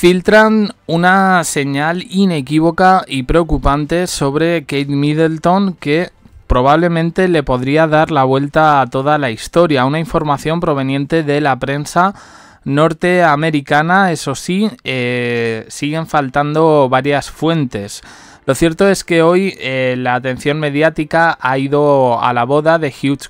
Filtran una señal inequívoca y preocupante sobre Kate Middleton que probablemente le podría dar la vuelta a toda la historia. Una información proveniente de la prensa norteamericana, eso sí, siguen faltando varias fuentes. Lo cierto es que hoy la atención mediática ha ido a la boda de Hugh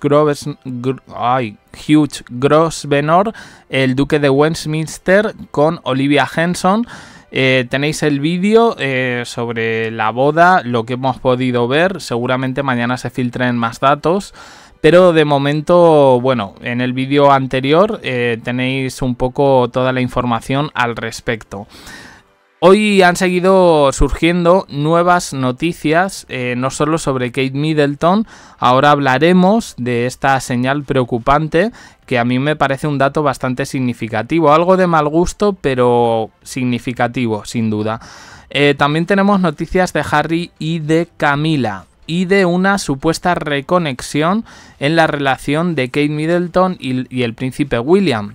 Grosvenor, el duque de Westminster, con Olivia Henson. Tenéis el vídeo sobre la boda, lo que hemos podido ver. Seguramente mañana se filtren más datos. Pero de momento, bueno, en el vídeo anterior tenéis un poco toda la información al respecto. Hoy han seguido surgiendo nuevas noticias, no solo sobre Kate Middleton. Ahora hablaremos de esta señal preocupante que a mí me parece un dato bastante significativo. Algo de mal gusto, pero significativo, sin duda. También tenemos noticias de Harry y de Camila y de una supuesta reconexión en la relación de Kate Middleton y el príncipe William.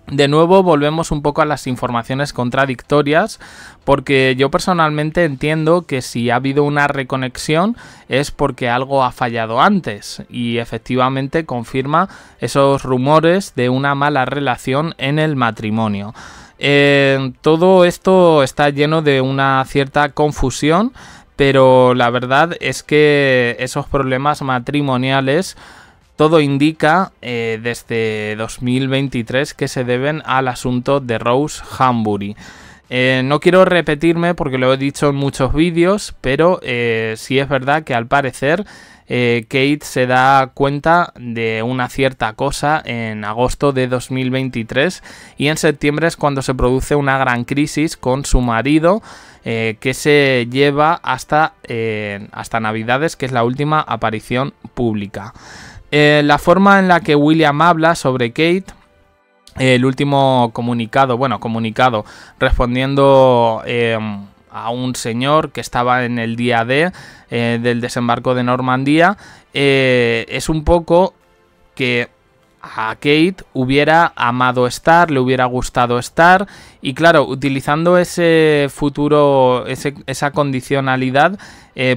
De nuevo volvemos un poco a las informaciones contradictorias, porque yo personalmente entiendo que si ha habido una reconexión es porque algo ha fallado antes y efectivamente confirma esos rumores de una mala relación en el matrimonio. Todo esto está lleno de una cierta confusión, pero la verdad es que esos problemas matrimoniales todo indica desde 2023 que se deben al asunto de Rose Hambury. No quiero repetirme porque lo he dicho en muchos vídeos, pero sí es verdad que al parecer Kate se da cuenta de una cierta cosa en agosto de 2023 y en septiembre es cuando se produce una gran crisis con su marido que se lleva hasta Navidades, que es la última aparición pública. La forma en la que William habla sobre Kate, el último comunicado respondiendo a un señor que estaba en el día D del desembarco de Normandía, es un poco que a Kate hubiera amado estar, le hubiera gustado estar, y claro, utilizando ese futuro, esa condicionalidad,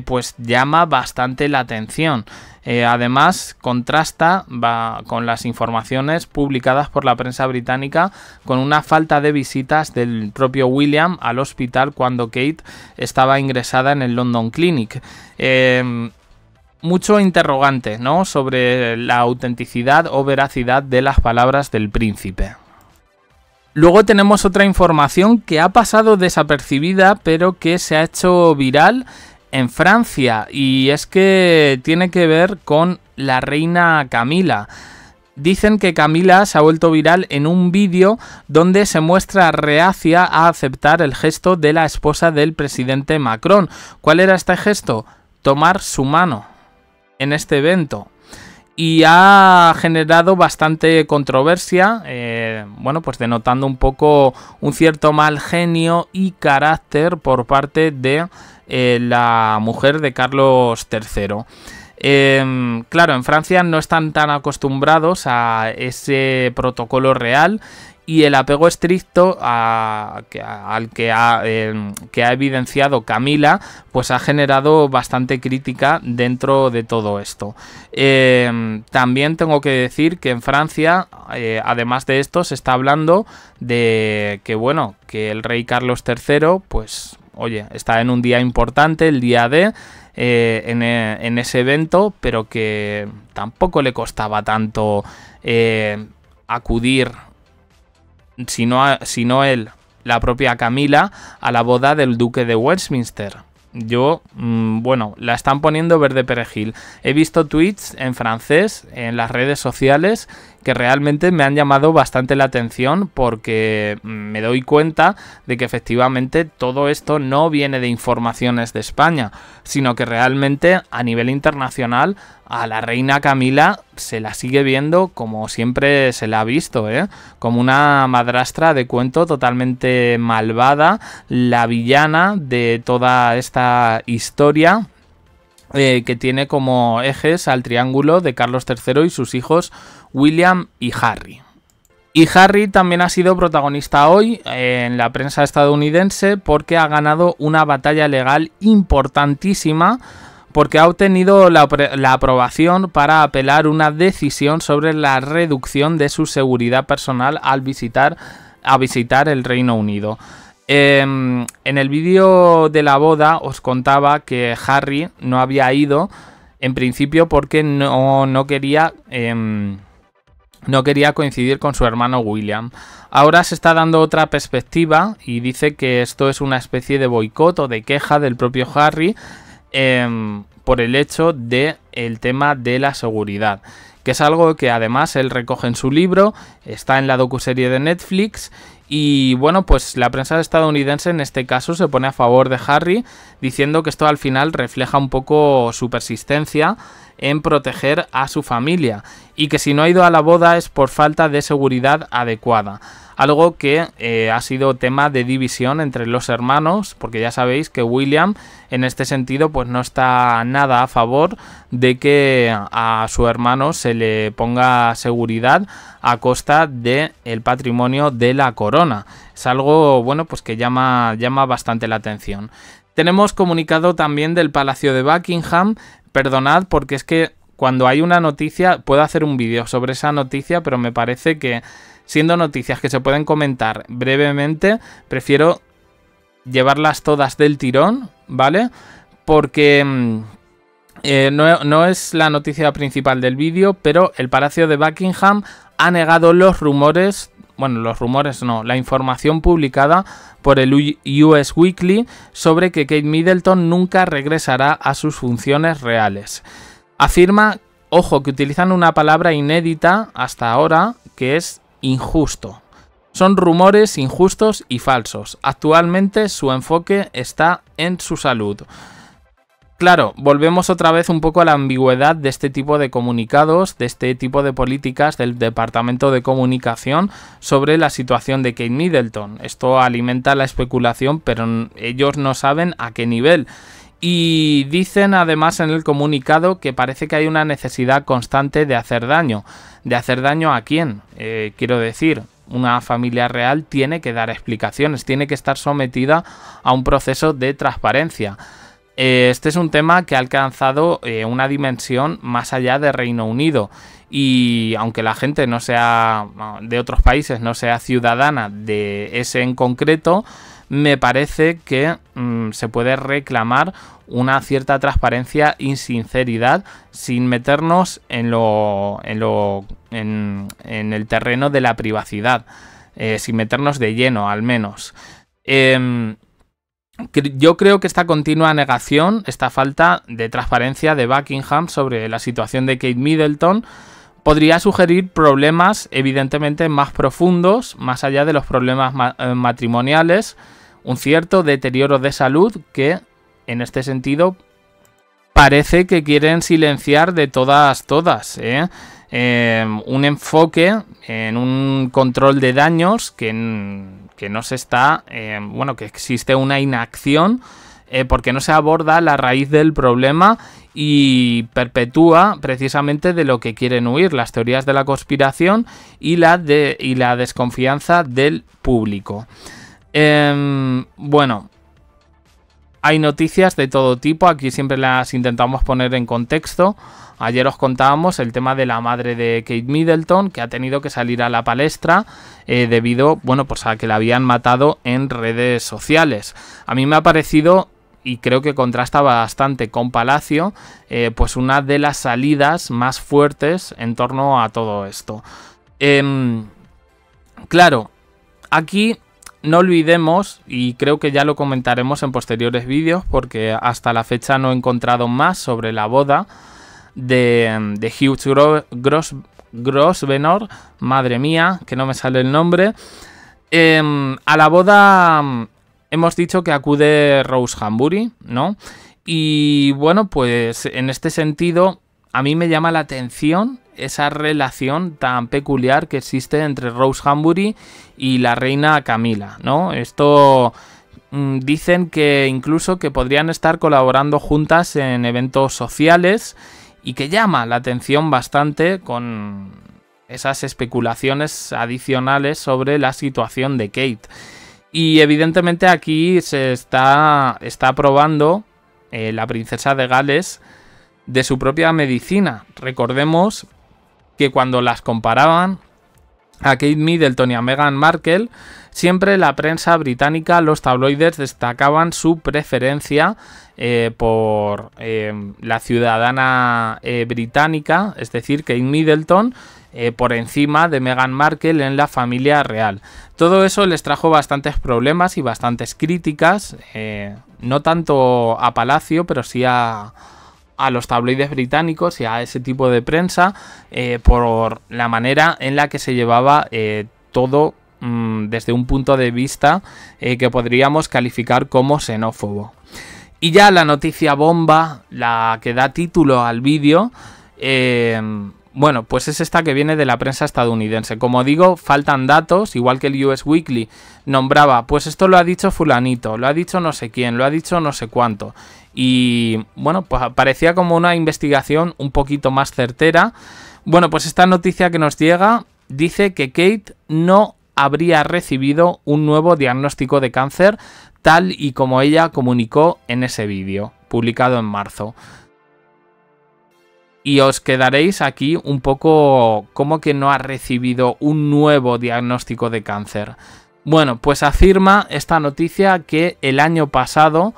pues llama bastante la atención. Además, contrasta con las informaciones publicadas por la prensa británica con una falta de visitas del propio William al hospital cuando Kate estaba ingresada en el London Clinic. Mucho interrogante, ¿no?, sobre la autenticidad o veracidad de las palabras del príncipe. Luego tenemos otra información que ha pasado desapercibida, pero que se ha hecho viral en Francia, y es que tiene que ver con la reina Camila. Dicen que Camila se ha vuelto viral en un vídeo donde se muestra reacia a aceptar el gesto de la esposa del presidente Macron. ¿Cuál era este gesto? Tomar su mano en este evento. Y ha generado bastante controversia, bueno, pues denotando un poco un cierto mal genio y carácter por parte de la mujer de Carlos III. Claro, en Francia no están tan acostumbrados a ese protocolo real y el apego estricto que ha evidenciado Camila, pues ha generado bastante crítica dentro de todo esto. También tengo que decir que en Francia, además de esto, se está hablando de que, bueno, que el rey Carlos III, pues, oye, está en un día importante, el día D, en ese evento, pero que tampoco le costaba tanto acudir, sino él, la propia Camila, a la boda del duque de Westminster. Bueno, la están poniendo verde perejil. He visto tweets en francés en las redes sociales que realmente me han llamado bastante la atención, porque me doy cuenta de que efectivamente todo esto no viene de informaciones de España, sino que realmente a nivel internacional a la reina Camila se la sigue viendo como siempre se la ha visto, como una madrastra de cuento totalmente malvada, la villana de toda esta historia, que tiene como ejes al triángulo de Carlos III y sus hijos William y Harry. Y Harry también ha sido protagonista hoy en la prensa estadounidense porque ha ganado una batalla legal importantísima, porque ha obtenido la aprobación para apelar una decisión sobre la reducción de su seguridad personal al visitar el Reino Unido. En el vídeo de la boda os contaba que Harry no había ido en principio porque no quería coincidir con su hermano William. Ahora se está dando otra perspectiva y dice que esto es una especie de boicot o de queja del propio Harry por el hecho del tema de la seguridad, que es algo que además él recoge en su libro, está en la docuserie de Netflix. Y bueno, pues la prensa estadounidense en este caso se pone a favor de Harry, diciendo que esto al final refleja un poco su persistencia en proteger a su familia y que si no ha ido a la boda es por falta de seguridad adecuada. Algo que ha sido tema de división entre los hermanos, porque ya sabéis que William en este sentido pues no está nada a favor de que a su hermano se le ponga seguridad a costa del patrimonio de la corona. Es algo, bueno, pues que llama bastante la atención. Tenemos comunicado también del Palacio de Buckingham. Perdonad porque es que cuando hay una noticia puedo hacer un vídeo sobre esa noticia, pero me parece que siendo noticias que se pueden comentar brevemente, prefiero llevarlas todas del tirón, ¿vale? Porque no es la noticia principal del vídeo, pero el Palacio de Buckingham ha negado los rumores, bueno, los rumores no, la información publicada por el US Weekly sobre que Kate Middleton nunca regresará a sus funciones reales. Afirma, ojo, que utilizan una palabra inédita hasta ahora, que es injusto. Son rumores injustos y falsos. Actualmente su enfoque está en su salud. Claro, volvemos otra vez un poco a la ambigüedad de este tipo de comunicados, de este tipo de políticas del Departamento de Comunicación sobre la situación de Kate Middleton. Esto alimenta la especulación, pero ellos no saben a qué nivel. Y dicen además en el comunicado que parece que hay una necesidad constante de hacer daño. ¿De hacer daño a quién? Quiero decir, una familia real tiene que dar explicaciones, tiene que estar sometida a un proceso de transparencia. Este es un tema que ha alcanzado una dimensión más allá de Reino Unido y aunque la gente no sea de otros países, no sea ciudadana de ese en concreto, me parece que se puede reclamar una cierta transparencia y sinceridad sin meternos en el terreno de la privacidad, sin meternos de lleno al menos. Yo creo que esta continua negación, esta falta de transparencia de Buckingham sobre la situación de Kate Middleton podría sugerir problemas evidentemente más profundos, más allá de los problemas matrimoniales, un cierto deterioro de salud que en este sentido parece que quieren silenciar de todas. Un enfoque en un control de daños que no se está, que existe una inacción porque no se aborda la raíz del problema y perpetúa precisamente de lo que quieren huir, las teorías de la conspiración y la desconfianza del público. Bueno, hay noticias de todo tipo, aquí siempre las intentamos poner en contexto. Ayer os contábamos el tema de la madre de Kate Middleton, que ha tenido que salir a la palestra debido, pues a que la habían matado en redes sociales. A mí me ha parecido, y creo que contrasta bastante con Palacio, pues una de las salidas más fuertes en torno a todo esto. Claro, aquí no olvidemos, y creo que ya lo comentaremos en posteriores vídeos, porque hasta la fecha no he encontrado más sobre la boda de Hugh Grosvenor, madre mía, que no me sale el nombre. A la boda hemos dicho que acude Rose Hambury, ¿no? Y bueno, pues en este sentido a mí me llama la atención esa relación tan peculiar que existe entre Rose Hambury y la reina Camila, ¿no? Esto dicen que incluso que podrían estar colaborando juntas en eventos sociales y que llama la atención bastante con esas especulaciones adicionales sobre la situación de Kate. Y evidentemente aquí se está probando la princesa de Gales de su propia medicina. Recordemos que cuando las comparaban a Kate Middleton y a Meghan Markle, siempre la prensa británica, los tabloides, destacaban su preferencia por la ciudadana británica, es decir, Kate Middleton, por encima de Meghan Markle en la familia real. Todo eso les trajo bastantes problemas y bastantes críticas, no tanto a Palacio, pero sí a los tabloides británicos y a ese tipo de prensa, por la manera en la que se llevaba todo desde un punto de vista que podríamos calificar como xenófobo. Y ya la noticia bomba, la que da título al vídeo, bueno, pues es esta que viene de la prensa estadounidense. Como digo, faltan datos, igual que el US Weekly nombraba, pues esto lo ha dicho fulanito, lo ha dicho no sé quién, lo ha dicho no sé cuánto. Y bueno, pues parecía como una investigación un poquito más certera. Bueno, pues esta noticia que nos llega dice que Kate no habría recibido un nuevo diagnóstico de cáncer, tal y como ella comunicó en ese vídeo, publicado en marzo. Y os quedaréis aquí un poco como que no ha recibido un nuevo diagnóstico de cáncer. Bueno, pues afirma esta noticia que el año pasado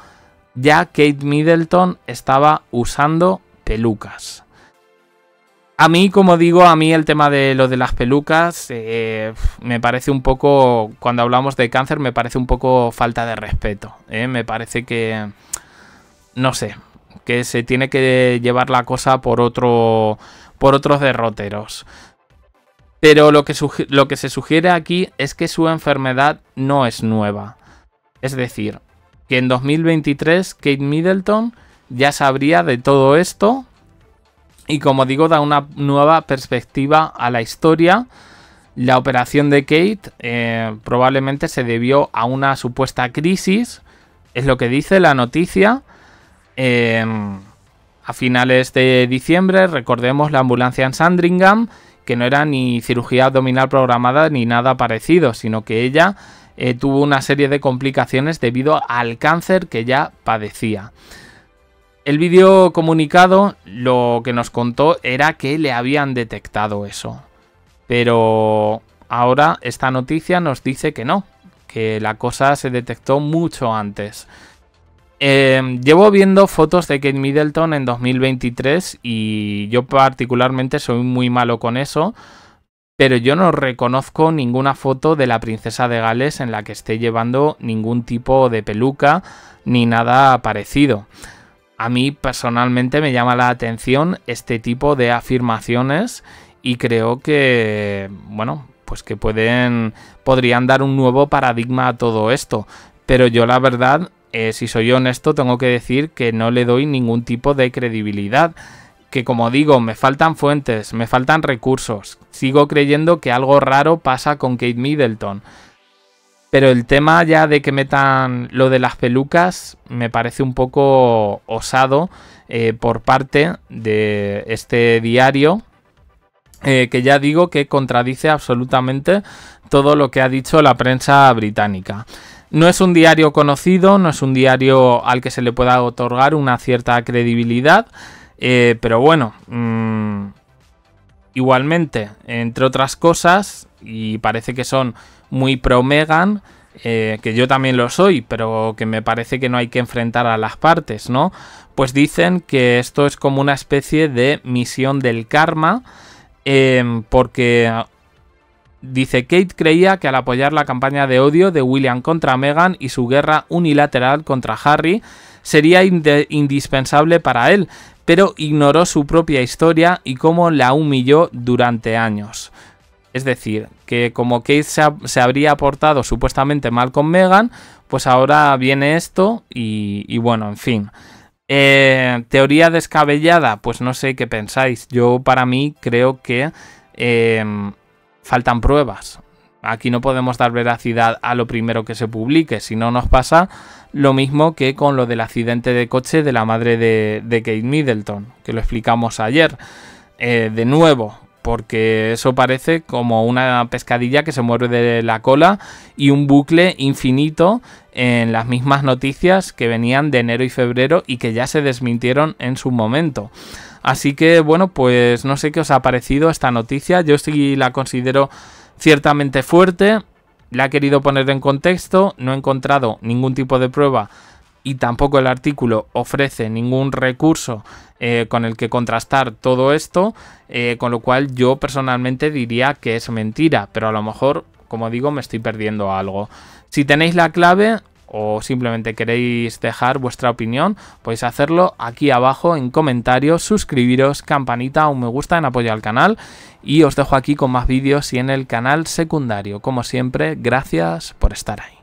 ya Kate Middleton estaba usando pelucas. A mí, como digo, a mí el tema de lo de las pelucas me parece un poco, cuando hablamos de cáncer, me parece un poco falta de respeto. Me parece que, no sé, que se tiene que llevar la cosa por otros derroteros. Pero lo que se sugiere aquí es que su enfermedad no es nueva. Es decir, que en 2023 Kate Middleton ya sabría de todo esto y, como digo, da una nueva perspectiva a la historia. La operación de Kate probablemente se debió a una supuesta crisis, es lo que dice la noticia. A finales de diciembre, recordemos la ambulancia en Sandringham, que no era ni cirugía abdominal programada ni nada parecido, sino que ella tuvo una serie de complicaciones debido al cáncer que ya padecía. El vídeo comunicado lo que nos contó era que le habían detectado eso, pero ahora esta noticia nos dice que no, que la cosa se detectó mucho antes. Llevo viendo fotos de Kate Middleton en 2023 y yo particularmente soy muy malo con eso, pero yo no reconozco ninguna foto de la princesa de Gales en la que esté llevando ningún tipo de peluca ni nada parecido. A mí personalmente me llama la atención este tipo de afirmaciones y creo que, bueno, pues que podrían dar un nuevo paradigma a todo esto. Pero yo, la verdad, si soy honesto, tengo que decir que no le doy ningún tipo de credibilidad. Que, como digo, me faltan fuentes, me faltan recursos. Sigo creyendo que algo raro pasa con Kate Middleton. Pero el tema ya de que metan lo de las pelucas me parece un poco osado por parte de este diario, que ya digo que contradice absolutamente todo lo que ha dicho la prensa británica. No es un diario conocido, no es un diario al que se le pueda otorgar una cierta credibilidad, pero bueno, igualmente, entre otras cosas, y parece que son muy pro Meghan, que yo también lo soy, pero que me parece que no hay que enfrentar a las partes, ¿no? Pues dicen que esto es como una especie de misión del karma, porque dice: Kate creía que al apoyar la campaña de odio de William contra Meghan y su guerra unilateral contra Harry sería indispensable para él, pero ignoró su propia historia y cómo la humilló durante años. Es decir, que como Kate se habría portado supuestamente mal con Meghan, pues ahora viene esto y bueno, en fin. Teoría descabellada, pues no sé qué pensáis. Yo, para mí, creo que faltan pruebas. Aquí no podemos dar veracidad a lo primero que se publique, si no nos pasa lo mismo que con lo del accidente de coche de la madre de Kate Middleton, que lo explicamos ayer. De nuevo, porque eso parece como una pescadilla que se muerde la cola y un bucle infinito en las mismas noticias que venían de enero y febrero y que ya se desmintieron en su momento. Así que bueno, pues no sé qué os ha parecido esta noticia. Yo sí la considero ciertamente fuerte, la he querido poner en contexto, no he encontrado ningún tipo de prueba y tampoco el artículo ofrece ningún recurso con el que contrastar todo esto, con lo cual yo personalmente diría que es mentira, pero a lo mejor, como digo, me estoy perdiendo algo. Si tenéis la clave o simplemente queréis dejar vuestra opinión, podéis hacerlo aquí abajo en comentarios, suscribiros, campanita, un me gusta en apoyo al canal, y os dejo aquí con más vídeos y en el canal secundario. Como siempre, gracias por estar ahí.